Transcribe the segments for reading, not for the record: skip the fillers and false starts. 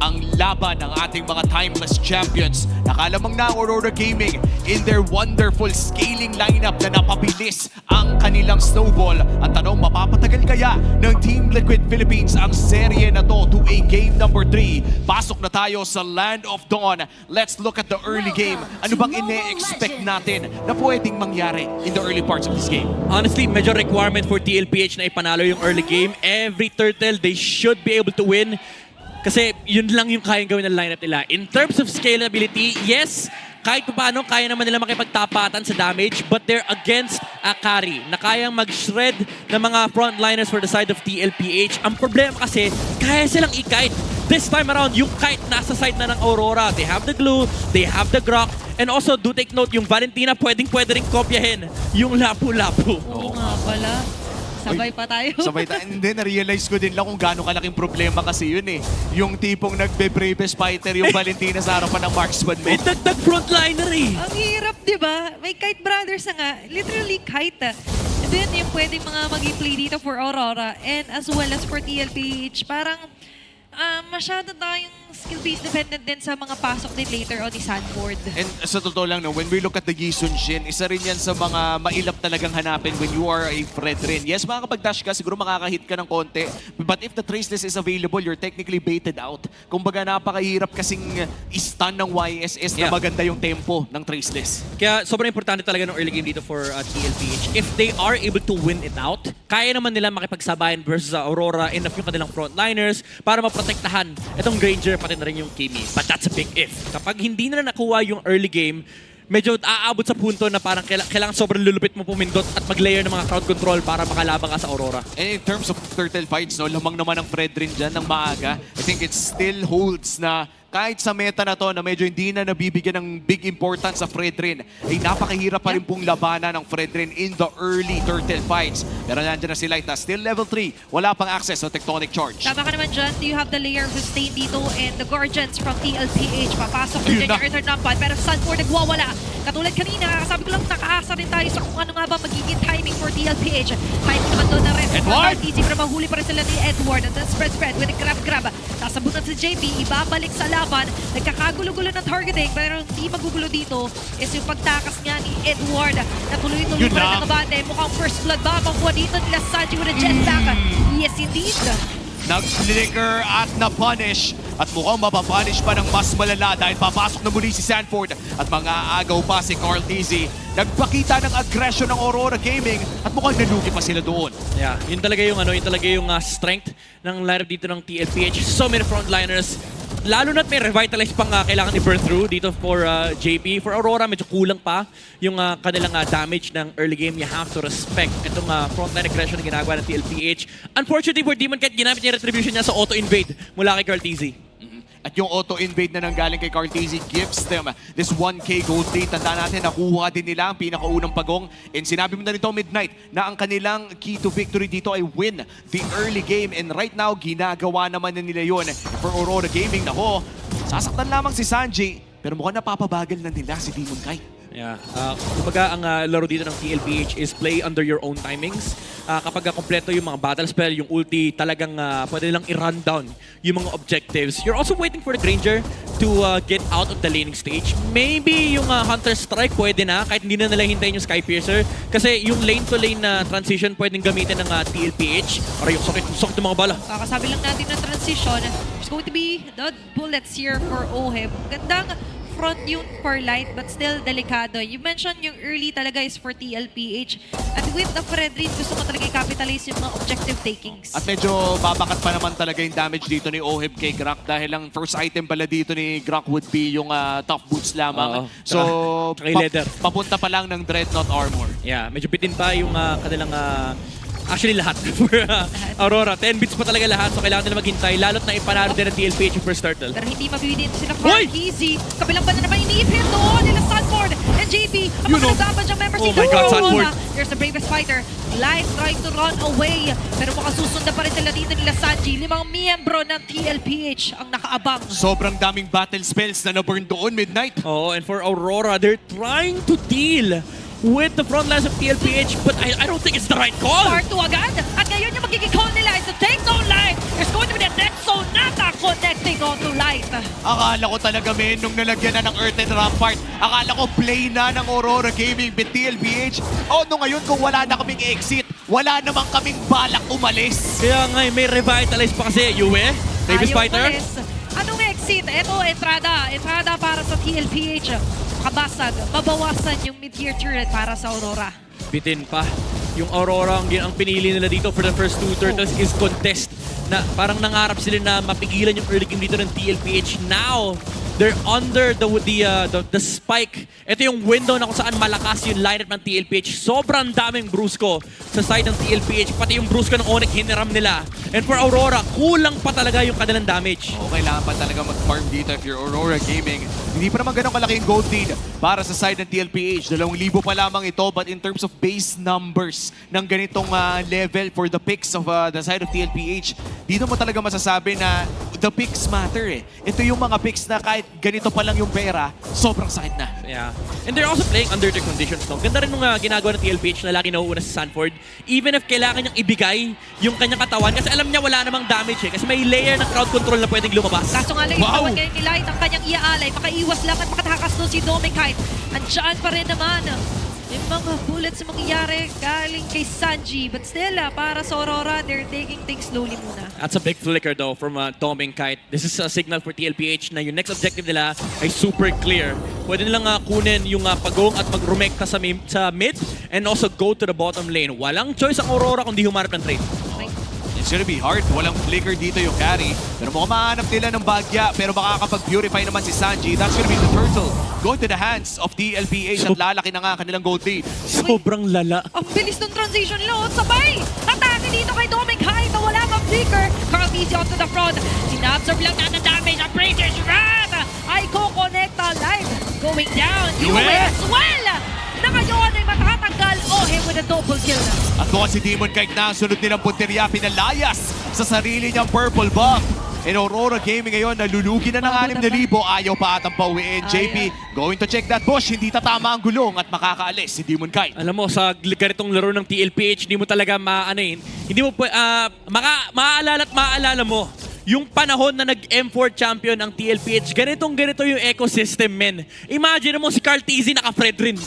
ang laban ng ating mga timeless champions. Nakalamang na ang Aurora Gaming in their wonderful scaling lineup na napabilis ang kanilang snowball. Ang tanong, mapapatagal kaya ng Team Liquid Philippines ang serye na to to a game number 3? Pasok na tayo sa Land of Dawn. Let's look at the early game. Ano bang ine-expect natin na pwedeng mangyari in the early parts of this game? Honestly, major requirement for TLPH na ipanalo yung early game. Every turtle, they should be able to win. Kasi yun lang yung kayang gawin ng lineup nila. In terms of scalability, yes, kahit paano, kaya naman nila makipagtapatan sa damage, but they're against Akari na kayang mag-shred ng mga frontliners for the side of TLPH. Ang problema kasi, kaya silang i-kite. This time around, yung kite nasa side na ng Aurora. They have the glue, they have the grok, and also do take note, yung Valentina pwede rin kopyahin yung lapu-lapu. Oo nga pala. Sabay pa tayo. Sabay tayo. Hindi, na-realize ko din lang kung gaano kalaking problema kasi yun eh. Yung tipong nagbe-bravest fighter yung Valentina sa harapan ng marksman mo. May dagdag frontliner eh. Ang hirap, di ba? May Kite Brothers na nga. Literally kite. And then yung pwedeng mga mag-play dito for Aurora and as well as for TLPH. Parang masyado tayong skill-based dependent din sa mga pasok din later on ni Sanford. And sa totoo lang, no, when we look at the Gisun Shin, isa rin yan sa mga mailap talagang hanapin when you are a Fred rin. Yes, makakapag-dash ka, siguro makakahit ka ng konti. But if the traceless is available, you're technically baited out. Kumbaga, napakahirap kasing stun ng YSS na maganda yung tempo ng traceless. Kaya sobrang importante talaga ng early game dito for TLPH. If they are able to win it out, kaya naman nila makipagsabayan versus Aurora, enough yung kanilang frontliners para maprotektahan itong Granger pati na rin yung Kimi. But that's a big if. Kapag hindi na nakuha yung early game, medyo aabot sa punto na parang kailangan sobrang lulupit mo pumindot at mag-layer ng mga crowd control para makalabang ka sa Aurora. And in terms of turtle fights, no, lamang naman ang Fred rin dyan ng maaga. I think it still holds na kahit sa meta na to na medyo hindi na nabibigyan ng big importance sa Fredrin, ay napakahirap pa rin pong labanan ng Fredrin in the early turtle fights. Pero nandiyan na si Light na still level 3. Wala pang access sa Tectonic Charge. Tama ka naman dyan. Do you have the layer of sustain dito and the Guardians from TLPH? Papasok na dyan yung Earther Numpad pero Sanford nagwawala. Katulad kanina, sabi ko lang nakaasa rin tayo sa kung ano nga ba magiging timing for TLPH. Timing naman doon na rin. Edward! Easy pero mahuli pa rin sila ni Edward. And then spread with a grab. Sasabutan si JB, ibabalik sa laban. Nagkakagulo-gulo ng targeting pero hindi magugulo dito is yung pagtakas nga ni Edward na tuloy-tuloy pa rin nakabate. Mukhang first blood ba makuha dito nila Sanji with a jetpack. Yes, indeed. Nag-flicker at na-punish. At mukhang mapapunish pa ng mas malala dahil papasok na muli si Sanford at mga agaw pa si Carl Tizzy. Nagpakita ng aggression ng Aurora Gaming at mukhang nalugi pa sila doon. Yeah, yun talaga yung strength ng lineup dito ng TLPH. So many frontliners. Lalo na't may revitalize pang kailangan i-burn through dito for JP. For Aurora, medyo kulang pa yung kanilang damage ng early game. You have to respect itong frontline aggression na ginagawa ng TLPH. Unfortunately for Demon Knight, ginamit niya yung retribution niya sa auto-invade mula kay Carl Tizzy. At yung auto-invade na nanggaling kay Cartesi gives them this 1K gold lead. Tandaan natin, nakuha din nila ang pinakaunang pagong. And sinabi mo na rin to, Midnight, na ang kanilang key to victory dito ay win the early game. And right now, ginagawa naman na nila yun. For Aurora Gaming, nako, sasaktan lamang si Sanji. Pero mukhang napapabagal na nila si Demon Knight. Yeah. Kumbaga, ang laro dito ng TLPH is play under your own timings. Kapag kompleto yung mga battle spell, yung ulti, talagang pwede lang i-run down yung mga objectives. You're also waiting for the Granger to get out of the laning stage. Maybe yung Hunter Strike pwede na, kahit hindi na nila hintayin yung Skypiercer. Kasi yung lane-to-lane na transition pwedeng gamitin ng TLPH para yung sakit ng mga bala. Kakasabi lang natin na transition. There's going to be the bullets here for Oheb. Gandang front yung for Light but still delikado. You mentioned yung early talaga is for TLPH. At with the Fredrin, gusto mo talaga i-capitalize yung mga objective takings. At medyo babakat pa naman talaga yung damage dito ni Oheb kay Grok dahil ang first item pala dito ni Grok would be yung tough boots lamang. So, papunta pa lang ng Dreadnought Armor. Yeah, medyo bitin pa yung kanilang actually lahat for Aurora. 10 bits pa talaga lahat, so kailangan nila maghintay. Lalo't na ipanalo din ng TLPH yung first turtle. Pero hindi mabibigyan sila Carl Tizzy. Kabilang ba na naman iniipin doon nila Sanford and JP. Ang mga nagdapan diyang members Oh my God, Sanford. There's the bravest fighter. Light trying to run away. Pero makasusunda pa rin sila dito nila Sanji. 5 miyembro ng TLPH ang nakaabang. Sobrang daming battle spells na na-burn doon, Midnight. Oh, and for Aurora, they're trying to deal with the front lines of TLPH, but I don't think it's the right call. Part 2 agad. At ngayon yung magiging call nila is to take down Light. There's going to be that Next Sonata connecting onto light. Akala ko talaga, men, nung nalagyan na ng Earthen Rampart, akala ko play na ng Aurora Gaming, but TLBH, no ngayon kung wala na kaming exit, wala namang kaming balak umalis. Kaya nga, may revitalize pa kasi. Yue, Davis Ayaw Fighter. umalis. Anong exit? Ito, entrada. Entrada para sa TLPH. Makabasag, mabawasan yung mid-tier turret para sa Aurora. Bitin pa. Yung Aurora, ang pinili nila dito for the first two turtles is contest. Na parang nangarap sila na mapigilan yung early game dito ng TLPH. Now, they're under the spike. Ito yung window na kung saan malakas yung lineup ng TLPH. Sobrang daming Brusco sa side ng TLPH. Pati yung Brusco ng Onyx, hiniram nila. And for Aurora, kulang pa talaga yung kanilang damage. Kailangan pa talaga mag-farm dito if you're Aurora Gaming. Hindi pa naman ganun kalaking gold lead para sa side ng TLPH. 2,000 pa lamang ito, but in terms of base numbers ng ganitong level for the picks of the side of TLPH, dito mo talaga masasabi na the picks matter eh. Ito yung mga picks na kahit ganito pa lang yung pera, sobrang sakit na. Yeah. And they're also playing under the conditions, no? Ganda rin nung ginagawa ng TLPH na lagi nauuna si Sanford. Even if kailangan niyang ibigay yung kanyang katawan, kasi alam niya wala namang damage eh. Kasi may layer ng crowd control na pwedeng lumabas. Kaso nga lang, yung tawag ngayon ni Light, ang kanyang iaalay, makaiwas lang at makatakas doon si Domekite. Andiyan pa rin naman. Yung mga bullets na mangyayari galing kay Sanji. But still, para sa Aurora, they're taking things slowly muna. That's a big flicker though from Doming Kite. This is a signal for TLPH na yung next objective nila ay super clear. Pwede nilang kunin yung pagong at magrumekta sa mid and also go to the bottom lane. Walang choice ang Aurora kundi humarap ng trade. It's gonna be hard. Walang flicker dito yung carry. Pero mukhang mahanap nila ng bagya. Pero makakapag-purify naman si Sanji. That's gonna be the turtle. Going to the hands of TLPH at lalaki na nga kanilang gold lead. Sobrang lala. Ang bilis ng transition nila. Sabay! Atake dito kay Domekite na wala kang flicker. Carl Easy onto the front. Sinabsorb lang na damage ang Brazers Rat. Ay ko-connecta live. Going down. US well! Na ngayon ay matatanggal. Ohe with a double kill. At bukas si Demon Kite na ang sunod nilang punteriya, pinalayas sa sarili niyang purple buff. And Aurora Gaming ngayon, nalulugi na ng 6,000. Ayaw pa atang pauwiin. JP, going to check that bush. Hindi tatama ang gulong at makakaalis si Demon Kite. Alam mo, sa ganitong laro ng TLPH, hindi mo talaga hindi mo maaalala mo yung panahon na nag-M4 champion ang TLPH. Ganito yung ecosystem, men. Imagine mo si Carl TZ naka-Fred rin.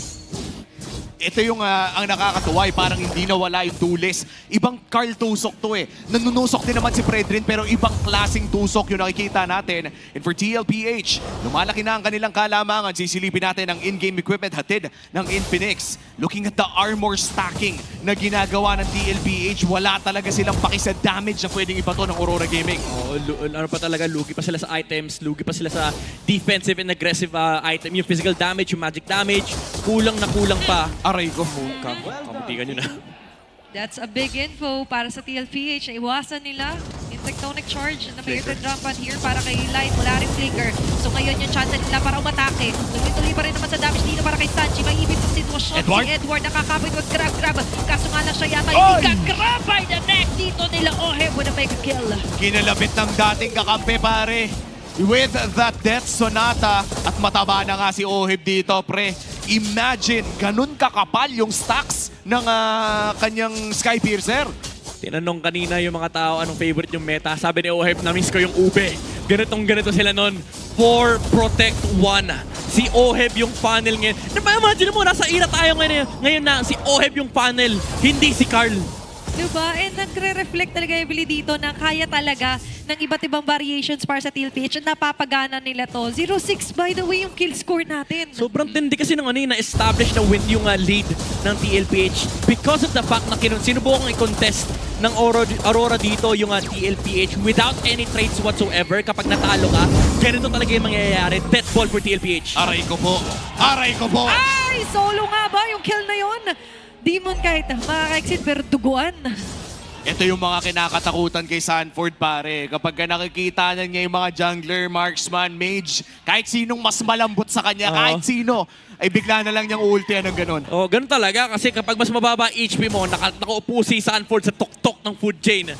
Ito yung ang nakakatuwa, parang hindi nawala yung tulis. Ibang Carl tusok to eh. Nanunusok din naman si Fredrin pero ibang klaseng tusok yung nakikita natin. And for TLPH, lumalaki na ang kanilang kalamangan. Sisilipin natin ang in-game equipment hatid ng Infinix. Looking at the armor stacking na ginagawa ng TLPH, wala talaga silang paki sa damage na pwedeng ibato ng Aurora Gaming. Ano pa talaga, lugi pa sila sa items, lugi pa sila sa defensive and aggressive item. Yung physical damage, yung magic damage, kulang na kulang pa. Aray ko. Kamutikan nyo na. That's a big info para sa TLPH. Iwasan nila yung tectonic charge na may Earthen Rampart here para kay Light. Wala rin flicker. So ngayon yung chance nila para umatake. Tuloy-tuloy pa rin naman sa damage dito para kay Sanji. May ibig ng sitwasyon. Edward? Si Edward nakakapit with grab. Kaso nga lang siya yata hindi ka-grab by the neck dito nila. Ohe with a mega kill. Kinalabit ng dating kakampi, pare. With that Death Sonata at mataba na nga si Ohib dito, pre. Imagine, ganun kakapal yung stacks ng kanyang Skypiercer. Tinanong kanina yung mga tao anong favorite yung meta. Sabi ni Oheb, na-miss ko yung ube. Ganito sila nun. 4 Protect 1. Si Oheb yung funnel ngayon. Imagine mo, nasa era tayo ngayon na si Oheb yung funnel, hindi si Carl. Diba? And nagre-reflect talaga Emily dito na kaya talaga ng iba't ibang variations para sa TLPH. Napapagana nila to. 0-6 by the way yung kill score natin. Sobrang tindi kasi nung na-establish na win yung lead ng TLPH because of the fact na sinubukang i-contest ng Aurora dito yung TLPH without any trades whatsoever. Kapag natalo ka, ganito talaga yung mangyayari. Death ball for TLPH. Aray ko po. Aray ko po. Ay! Solo nga ba yung kill na yon? Demon kahit makaka-exit pero duguan. Ito yung mga kinakatakutan kay Sanford, pare. Kapag nakikita niya yung mga jungler, marksman, mage, kahit sinong mas malambot sa kanya, kahit sino, ay bigla na lang niyang ultihan ng ganun. Oh, ganun talaga kasi kapag mas mababa HP mo, nakaupo si Sanford sa tuktok ng food chain.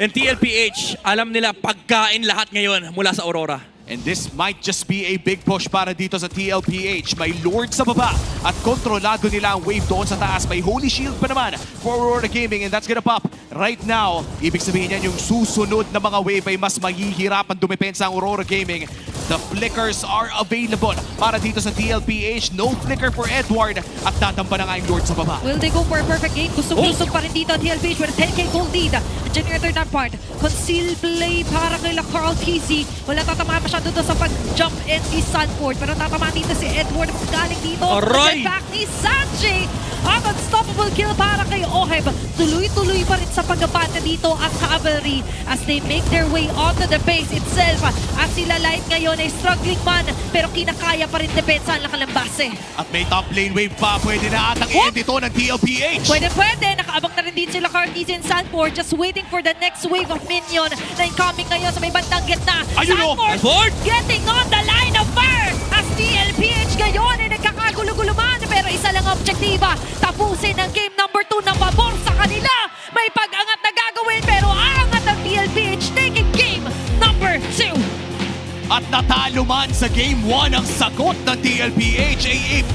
And TLPH, alam nila pagkain lahat ngayon mula sa Aurora. And this might just be a big push para dito sa TLPH. May Lord sa baba at kontrolado nila ang wave doon sa taas. May Holy Shield pa naman for Aurora Gaming and that's gonna pop right now. Ibig sabihin yan yung susunod na mga wave ay mas mahihirapan dumepensa ang Aurora Gaming. The flickers are available para dito sa TLPH. No flicker for Edward at tatampa na nga yung Lord sa baba. Will they go for a perfect game? Gustong-gusto pa rin dito ang TLPH with a 10k gold lead. Generator that part. Conceal play para kay Carl TZ. Wala tatamaan pa siya dito sa pag-jump in si Sanford. Pero tatamaan dito si Edward. Galing dito. Aray! Back ni Sanjay. Ang unstoppable kill para kay Oheb. Tuloy-tuloy pa rin sa pag-abante dito ang Cavalry as they make their way onto the base itself. At sila Light ngayon ay struggling man pero kinakaya pa rin depensa ang Lakalambase. At may top lane wave pa. Pwede na atang i-end ito ng TLPH. Pwede. Nakaabang na rin din sila Cartiz and Sanford just waiting for the next wave of minion na incoming ngayon sa may bandang gitna. Ayun o! Sanford! Getting on the line of fire as TLPH ngayon ay nagkakagulo-gulo man pero isa lang objektiba. Tapusin ang game number 2 na pabor sa kanila. May pag-angat na gagawin pero aangat ang TLPH taking game number 2. At natalo man sa Game 1 ang sagot ng TLPH ay a